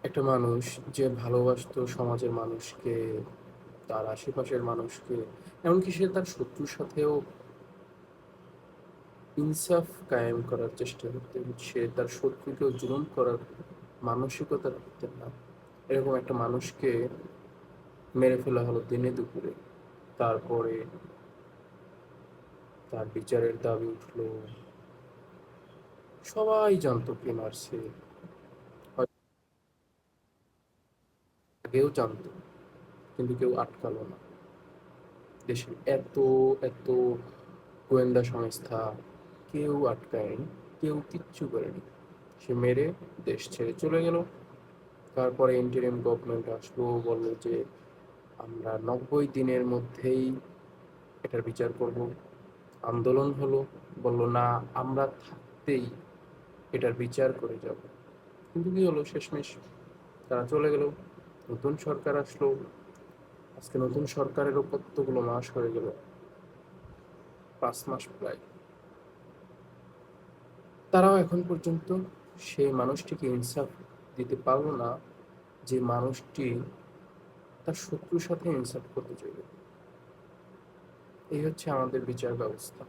একটা মানুষ যে ভালোবাসতো সমাজের মানুষকে, তার আশেপাশের মানুষকে, এমনকি সে তার শত্রুর সাথেও ইনসাফ কায়েম করার চেষ্টা করতেন, সে তার শত্রুকেও জুলুম করার মানসিকতা রাখতেন না, এরকম একটা মানুষকে মেরে ফেলা হলো দিনে দুপুরে। তারপরে তার বিচারের দাবি উঠলো। সবাই জানতো কে মারছে, হয়তো আগেও জানতো, কিন্তু কেউ আটকালো না। দেশের এত এত গোয়েন্দা সংস্থা, কেউ আটকায়নি, কেউ কিচ্ছু করেনি। সে মেরে দেশ ছেড়ে চলে গেল। তারপরে ইন্টারিম গভর্নমেন্ট আসলো, বললো যে আমরা 90 দিনের মধ্যেই এটার বিচার করব। আন্দোলন হলো, বললো না, আমরা থাকতেই এটার বিচার করে যাব। কিন্তু কি হলো শেষমেশ, তারা চলে গেল। নতুন সরকার আসলো। আজকে নতুন সরকারেরও কতগুলো মাস হয়ে গেল, 5 মাস প্রায়। তারাও এখন পর্যন্ত সেই মানুষটিকে ইনসাফ দিতে পারলো না, যে মানুষটি তার শত্রুর সাথে ইনসাফ করতে চাইবে। এই হচ্ছে আমাদের বিচার ব্যবস্থা।